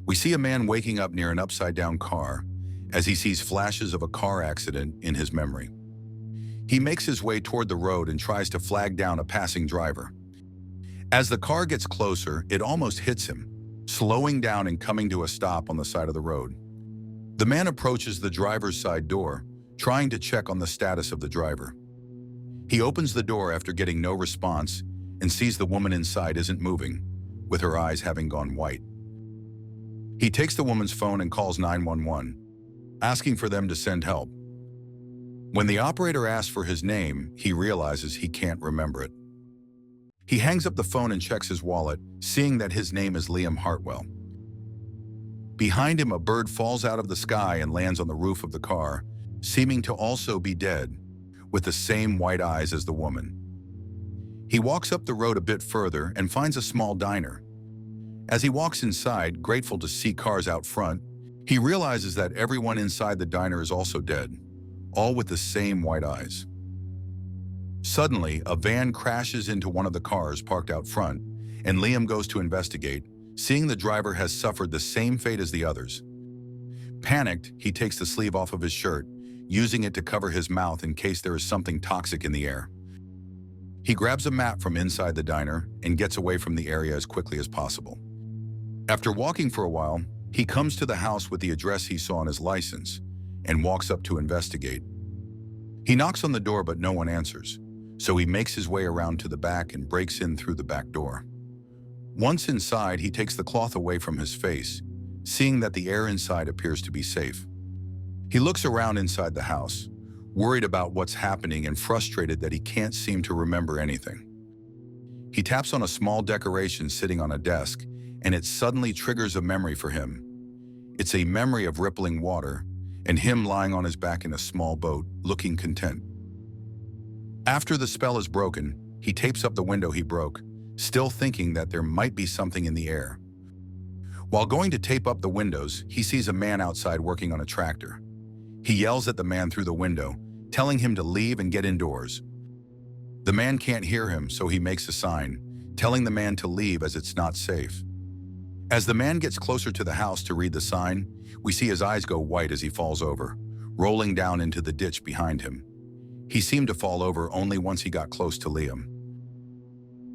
We see a man waking up near an upside-down car as he sees flashes of a car accident in his memory. He makes his way toward the road and tries to flag down a passing driver. As the car gets closer, it almost hits him, slowing down and coming to a stop on the side of the road. The man approaches the driver's side door, trying to check on the status of the driver. He opens the door after getting no response and sees the woman inside isn't moving, with her eyes having gone white. He takes the woman's phone and calls 911, asking for them to send help. When the operator asks for his name, he realizes he can't remember it. He hangs up the phone and checks his wallet, seeing that his name is Liam Hartwell. Behind him, a bird falls out of the sky and lands on the roof of the car, seeming to also be dead, with the same white eyes as the woman. He walks up the road a bit further and finds a small diner. As he walks inside, grateful to see cars out front, he realizes that everyone inside the diner is also dead, all with the same white eyes. Suddenly, a van crashes into one of the cars parked out front, and Liam goes to investigate, seeing the driver has suffered the same fate as the others. Panicked, he takes the sleeve off of his shirt, using it to cover his mouth in case there is something toxic in the air. He grabs a map from inside the diner and gets away from the area as quickly as possible. After walking for a while, he comes to the house with the address he saw on his license and walks up to investigate. He knocks on the door, but no one answers, so he makes his way around to the back and breaks in through the back door. Once inside, he takes the cloth away from his face, seeing that the air inside appears to be safe. He looks around inside the house, worried about what's happening and frustrated that he can't seem to remember anything. He taps on a small decoration sitting on a desk, and it suddenly triggers a memory for him. It's a memory of rippling water and him lying on his back in a small boat, looking content. After the spell is broken, he tapes up the window he broke, still thinking that there might be something in the air. While going to tape up the windows, he sees a man outside working on a tractor. He yells at the man through the window, telling him to leave and get indoors. The man can't hear him, so he makes a sign, telling the man to leave as it's not safe. As the man gets closer to the house to read the sign, we see his eyes go white as he falls over, rolling down into the ditch behind him. He seemed to fall over only once he got close to Liam.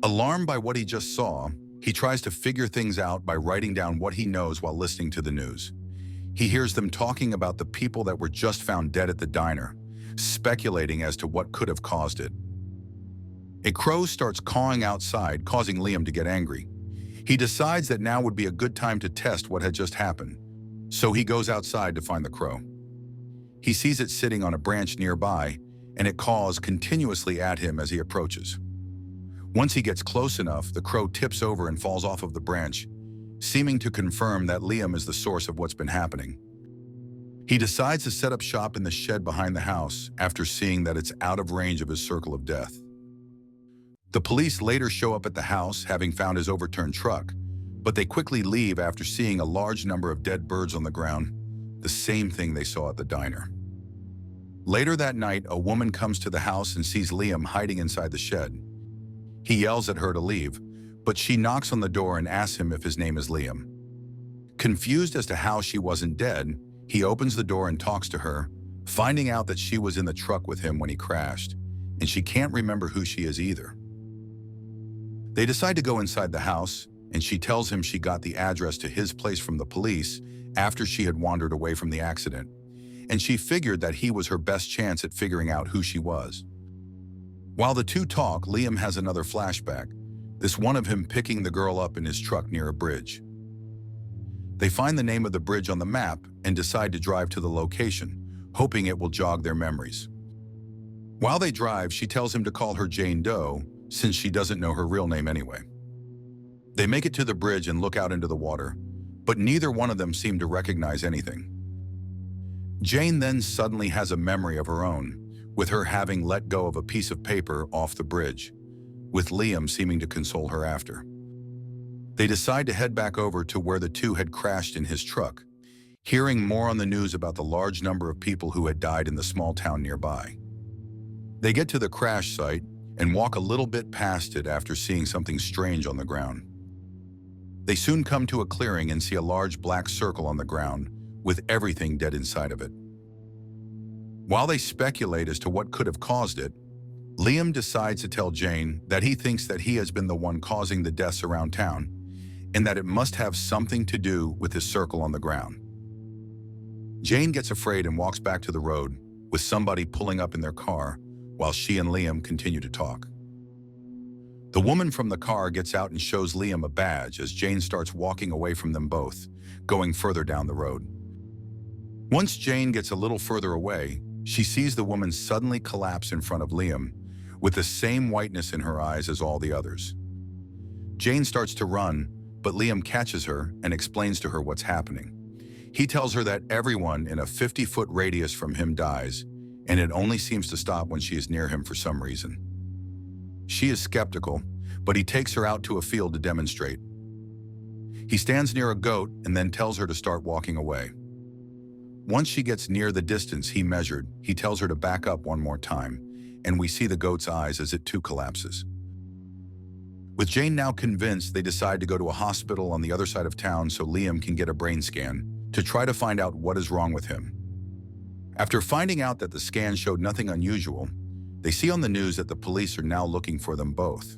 Alarmed by what he just saw, he tries to figure things out by writing down what he knows while listening to the news. He hears them talking about the people that were just found dead at the diner, speculating as to what could have caused it. A crow starts cawing outside, causing Liam to get angry. He decides that now would be a good time to test what had just happened, so he goes outside to find the crow. He sees it sitting on a branch nearby, and it caws continuously at him as he approaches. Once he gets close enough, the crow tips over and falls off of the branch, seeming to confirm that Liam is the source of what's been happening. He decides to set up shop in the shed behind the house after seeing that it's out of range of his circle of death. The police later show up at the house, having found his overturned truck, but they quickly leave after seeing a large number of dead birds on the ground, the same thing they saw at the diner. Later that night, a woman comes to the house and sees Liam hiding inside the shed. He yells at her to leave, but she knocks on the door and asks him if his name is Liam. Confused as to how she wasn't dead, he opens the door and talks to her, finding out that she was in the truck with him when he crashed, and she can't remember who she is either. They decide to go inside the house, and she tells him she got the address to his place from the police after she had wandered away from the accident, and she figured that he was her best chance at figuring out who she was. While the two talk, Liam has another flashback, this one of him picking the girl up in his truck near a bridge. They find the name of the bridge on the map and decide to drive to the location, hoping it will jog their memories. While they drive, she tells him to call her Jane Doe, since she doesn't know her real name anyway. They make it to the bridge and look out into the water, but neither one of them seem to recognize anything. Jane then suddenly has a memory of her own, with her having let go of a piece of paper off the bridge, with Liam seeming to console her after. They decide to head back over to where the two had crashed in his truck, hearing more on the news about the large number of people who had died in the small town nearby. They get to the crash site and walk a little bit past it after seeing something strange on the ground. They soon come to a clearing and see a large black circle on the ground, with everything dead inside of it. While they speculate as to what could have caused it, Liam decides to tell Jane that he thinks that he has been the one causing the deaths around town, and that it must have something to do with this circle on the ground. Jane gets afraid and walks back to the road, with somebody pulling up in their car, while she and Liam continue to talk. The woman from the car gets out and shows Liam a badge as Jane starts walking away from them both, going further down the road. Once Jane gets a little further away, she sees the woman suddenly collapse in front of Liam, with the same whiteness in her eyes as all the others. Jane starts to run, but Liam catches her and explains to her what's happening. He tells her that everyone in a 50-foot radius from him dies, and it only seems to stop when she is near him for some reason. She is skeptical, but he takes her out to a field to demonstrate. He stands near a goat and then tells her to start walking away. Once she gets near the distance he measured, he tells her to back up one more time, and we see the goat's eyes as it too collapses. With Jane now convinced, they decide to go to a hospital on the other side of town so Liam can get a brain scan to try to find out what is wrong with him. After finding out that the scan showed nothing unusual, they see on the news that the police are now looking for them both.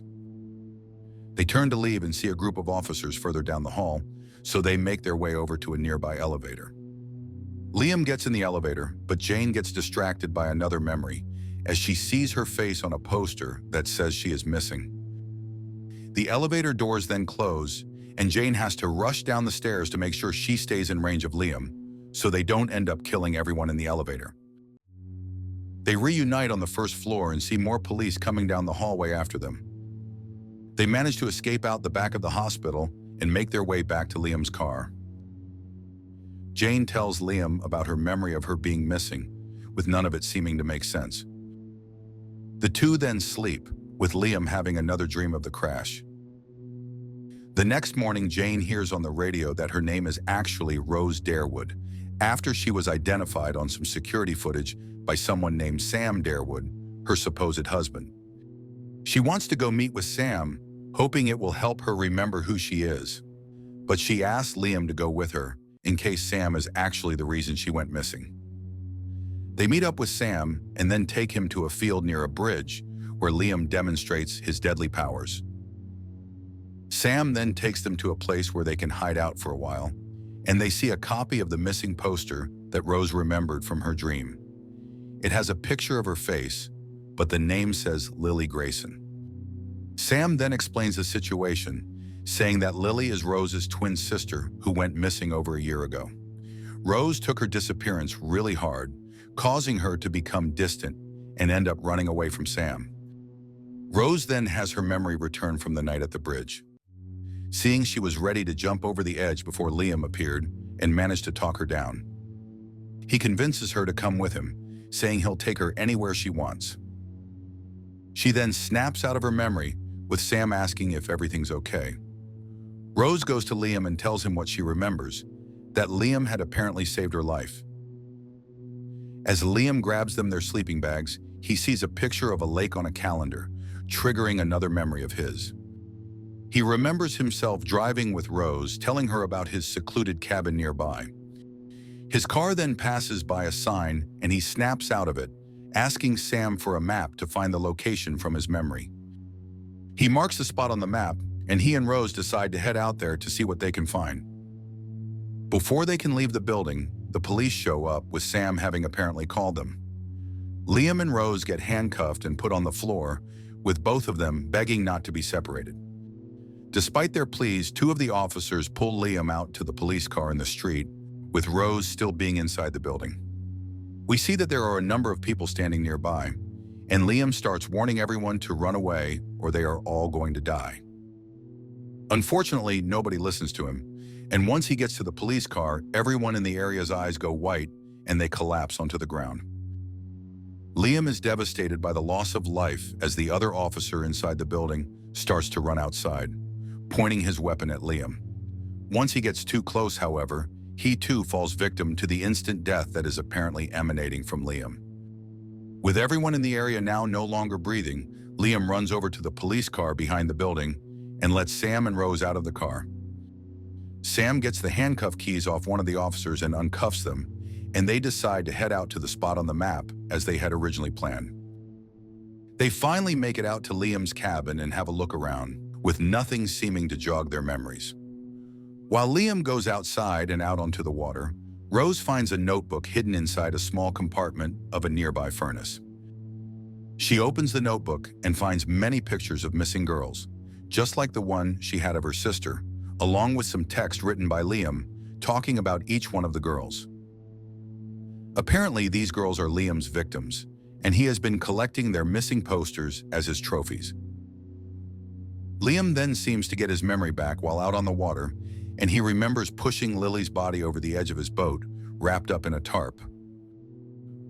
They turn to leave and see a group of officers further down the hall, so they make their way over to a nearby elevator. Liam gets in the elevator, but Jane gets distracted by another memory as she sees her face on a poster that says she is missing. The elevator doors then close, and Jane has to rush down the stairs to make sure she stays in range of Liam, so they don't end up killing everyone in the elevator. They reunite on the first floor and see more police coming down the hallway after them. They manage to escape out the back of the hospital and make their way back to Liam's car. Jane tells Liam about her memory of her being missing, with none of it seeming to make sense. The two then sleep, with Liam having another dream of the crash. The next morning, Jane hears on the radio that her name is actually Rose Darewood, after she was identified on some security footage by someone named Sam Darewood, her supposed husband. She wants to go meet with Sam, hoping it will help her remember who she is. But she asks Liam to go with her, in case Sam is actually the reason she went missing. They meet up with Sam and then take him to a field near a bridge, where Liam demonstrates his deadly powers. Sam then takes them to a place where they can hide out for a while, and they see a copy of the missing poster that Rose remembered from her dream. It has a picture of her face, but the name says Lily Grayson. Sam then explains the situation, saying that Lily is Rose's twin sister who went missing over a year ago. Rose took her disappearance really hard, causing her to become distant and end up running away from Sam. Rose then has her memory return from the night at the bridge. Seeing she was ready to jump over the edge before Liam appeared and managed to talk her down. He convinces her to come with him, saying he'll take her anywhere she wants. She then snaps out of her memory, with Sam asking if everything's okay. Rose goes to Liam and tells him what she remembers, that Liam had apparently saved her life. As Liam grabs them their sleeping bags, he sees a picture of a lake on a calendar, triggering another memory of his. He remembers himself driving with Rose, telling her about his secluded cabin nearby. His car then passes by a sign and he snaps out of it, asking Sam for a map to find the location from his memory. He marks the spot on the map, and he and Rose decide to head out there to see what they can find. Before they can leave the building, the police show up, with Sam having apparently called them. Liam and Rose get handcuffed and put on the floor, with both of them begging not to be separated. Despite their pleas, two of the officers pull Liam out to the police car in the street, with Rose still being inside the building. We see that there are a number of people standing nearby, and Liam starts warning everyone to run away or they are all going to die. Unfortunately, nobody listens to him, and once he gets to the police car, everyone in the area's eyes go white and they collapse onto the ground. Liam is devastated by the loss of life as the other officer inside the building starts to run outside, pointing his weapon at Liam. Once he gets too close, however, he too falls victim to the instant death that is apparently emanating from Liam. With everyone in the area now no longer breathing, Liam runs over to the police car behind the building and lets Sam and Rose out of the car. Sam gets the handcuff keys off one of the officers and uncuffs them, and they decide to head out to the spot on the map as they had originally planned. They finally make it out to Liam's cabin and have a look around, with nothing seeming to jog their memories. While Liam goes outside and out onto the water, Rose finds a notebook hidden inside a small compartment of a nearby furnace. She opens the notebook and finds many pictures of missing girls, just like the one she had of her sister, along with some text written by Liam talking about each one of the girls. Apparently, these girls are Liam's victims, and he has been collecting their missing posters as his trophies. Liam then seems to get his memory back while out on the water, and he remembers pushing Lily's body over the edge of his boat, wrapped up in a tarp.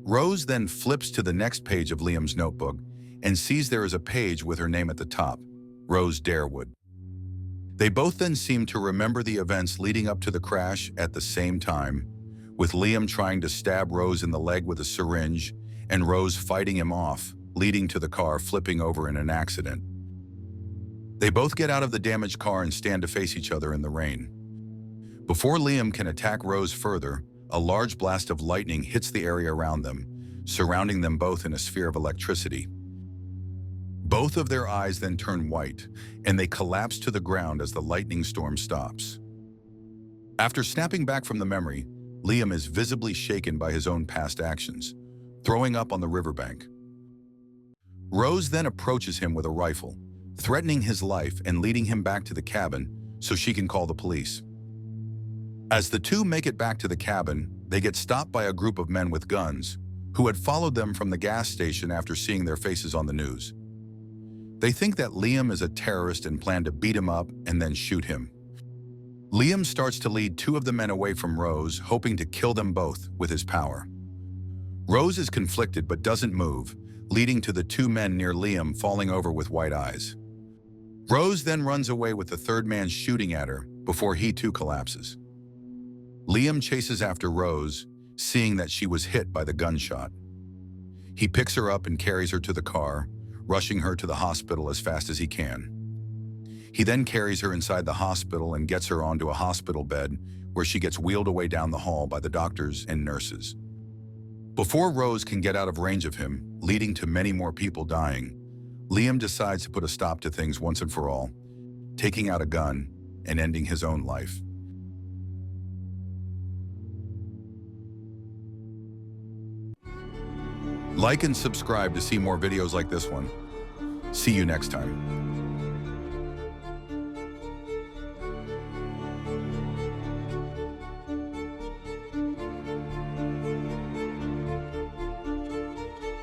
Rose then flips to the next page of Liam's notebook and sees there is a page with her name at the top, Rose Darewood. They both then seem to remember the events leading up to the crash at the same time, with Liam trying to stab Rose in the leg with a syringe and Rose fighting him off, leading to the car flipping over in an accident. They both get out of the damaged car and stand to face each other in the rain. Before Liam can attack Rose further, a large blast of lightning hits the area around them, surrounding them both in a sphere of electricity. Both of their eyes then turn white, and they collapse to the ground as the lightning storm stops. After snapping back from the memory, Liam is visibly shaken by his own past actions, throwing up on the riverbank. Rose then approaches him with a rifle, threatening his life and leading him back to the cabin so she can call the police. As the two make it back to the cabin, they get stopped by a group of men with guns who had followed them from the gas station after seeing their faces on the news. They think that Liam is a terrorist and plan to beat him up and then shoot him. Liam starts to lead two of the men away from Rose, hoping to kill them both with his power. Rose is conflicted but doesn't move, leading to the two men near Liam falling over with white eyes. Rose then runs away with the third man shooting at her before he too collapses. Liam chases after Rose, seeing that she was hit by the gunshot. He picks her up and carries her to the car, rushing her to the hospital as fast as he can. He then carries her inside the hospital and gets her onto a hospital bed where she gets wheeled away down the hall by the doctors and nurses. Before Rose can get out of range of him, leading to many more people dying, Liam decides to put a stop to things once and for all, taking out a gun and ending his own life. Like and subscribe to see more videos like this one. See you next time.